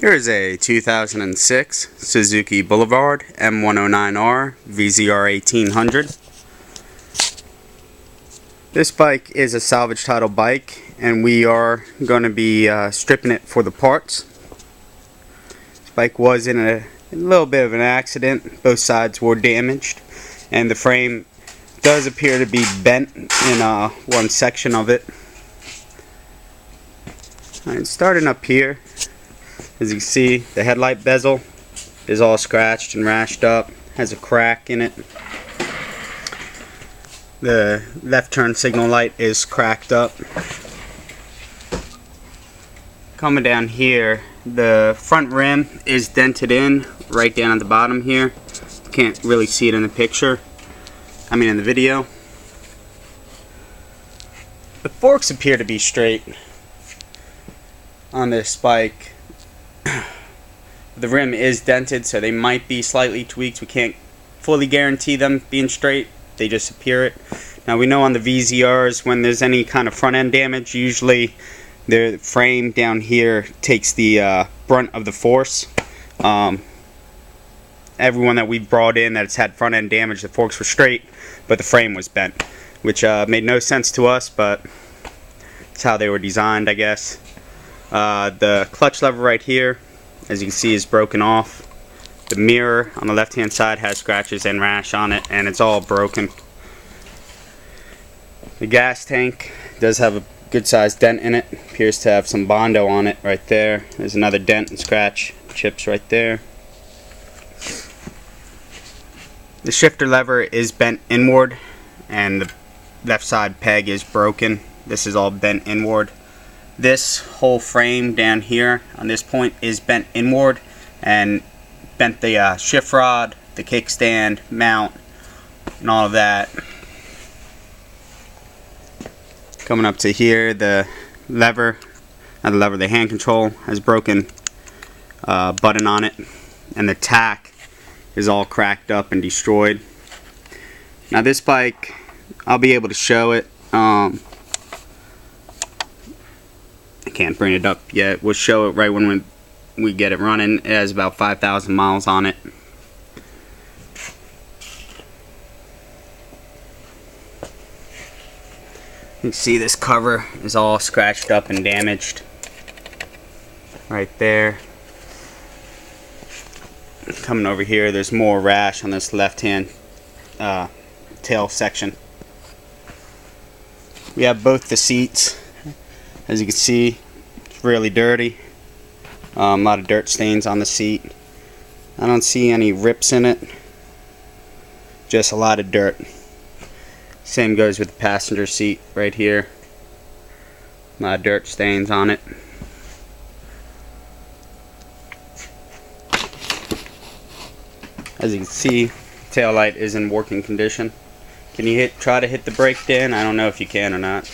Here is a 2006 Suzuki Boulevard M109R VZR1800. This bike is a salvage title bike, and we are going to be stripping it for the parts. This bike was in a little bit of an accident. Both sides were damaged, and the frame does appear to be bent in one section of it. Alright, starting up here, as you can see, the headlight bezel is all scratched and rashed up, has a crack in it. The left turn signal light is cracked up. Coming down here, the front rim is dented in right down at the bottom here. Can't really see it in the picture, in the video. The forks appear to be straight on this bike. The rim is dented, so they might be slightly tweaked. We can't fully guarantee them being straight. They just appear it. Now we know on the VZRs, when there's any kind of front end damage, usually the frame down here takes the brunt of the force. Everyone that we brought in that's had front end damage, the forks were straight, but the frame was bent, which made no sense to us, but it's how they were designed, I guess. The clutch lever right here, as you can see, is broken off. The mirror on the left hand side has scratches and rash on it, and it's all broken. The gas tank does have a good sized dent in it. Appears to have some Bondo on it right there. There's another dent and scratch chips right there. The shifter lever is bent inward, and the left side peg is broken. This is all bent inward. This whole frame down here on this point is bent inward and bent the shift rod, the kickstand, mount, and all of that. Coming up to here, the lever, the hand control has broken button on it, and the tack is all cracked up and destroyed. Now this bike, I'll be able to show it. I can't bring it up yet. We'll show it right when we get it running. It has about 5,000 miles on it. You can see this cover is all scratched up and damaged right there. Coming over here, there's more rash on this left hand tail section. We have both the seats. As you can see, it's really dirty. A lot of dirt stains on the seat. I don't see any rips in it, just a lot of dirt. Same goes with the passenger seat right here. A lot of dirt stains on it. As you can see, tail light is in working condition. Can you try to hit the brake, Dan? I don't know if you can or not.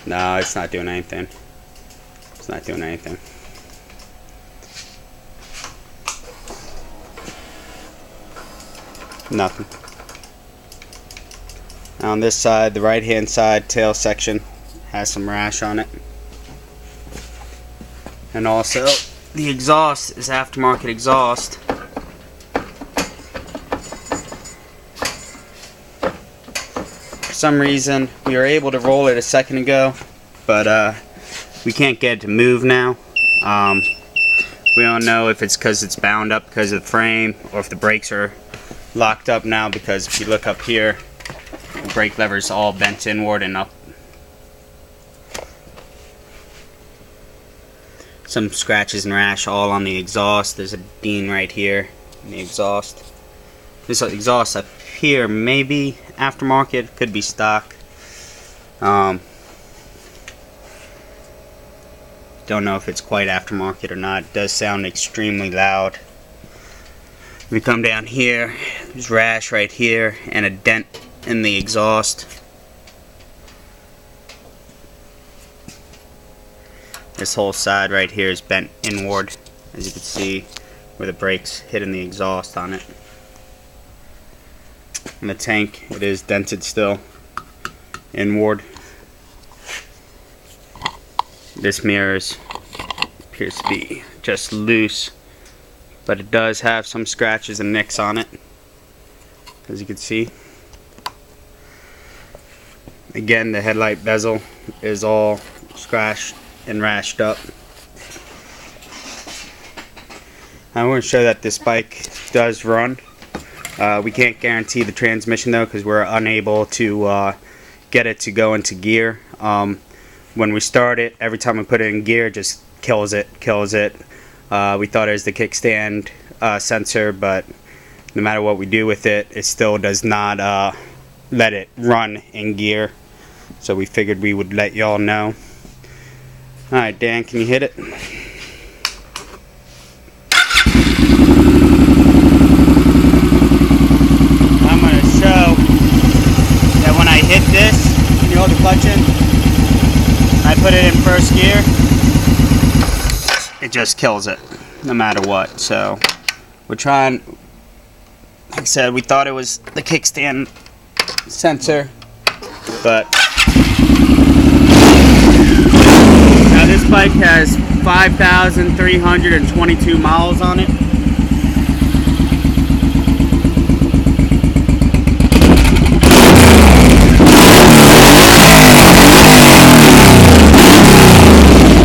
No, it's not doing anything. It's not doing anything. Nothing. Now on this side, the right hand side tail section has some rash on it. And also, the exhaust is aftermarket exhaust. For some reason, we were able to roll it a second ago, but we can't get it to move now. We don't know if it's because it's bound up because of the frame, or if the brakes are locked up now, because if you look up here, the brake lever is all bent inward and up. Some scratches and rash all on the exhaust. There's a bean right here in the exhaust. This exhaust up here may be aftermarket, could be stock. Don't know if it's quite aftermarket or not. It does sound extremely loud. If we come down here, there's rash right here and a dent in the exhaust. This whole side right here is bent inward, as you can see where the brakes hit in the exhaust on it. And the tank, it is dented still inward. This mirror appears to be just loose, but it does have some scratches and nicks on it, as you can see. Again, the headlight bezel is all scratched and rashed up. I want to show that this bike does run. We can't guarantee the transmission though, because we're unable to get it to go into gear. When we start it, every time we put it in gear, it just kills it. We thought it was the kickstand sensor, but no matter what we do with it, it still does not let it run in gear. So we figured we would let y'all know. Alright, Dan, can you hit it? I'm going to show that when I hit this, can you hold the clutch in? I put it in first gear, it just kills it, no matter what. So we're trying, like I said, we thought it was the kickstand sensor, but now this bike has 5,322 miles on it.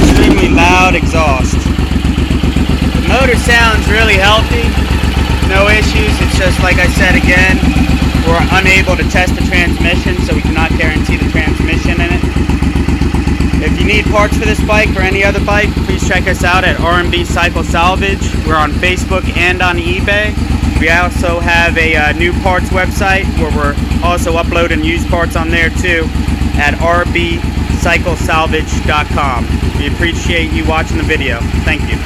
Extremely loud exhaust. The motor sounds really healthy, no issues. It's just like I said again, we're unable to test the transmission, so we cannot guarantee the transmission in it. If you need parts for this bike or any other bike, please check us out at R&B Cycle Salvage. We're on Facebook and on eBay. We also have a new parts website where we're also uploading used parts on there too at rbcyclesalvage.com. We appreciate you watching the video. Thank you.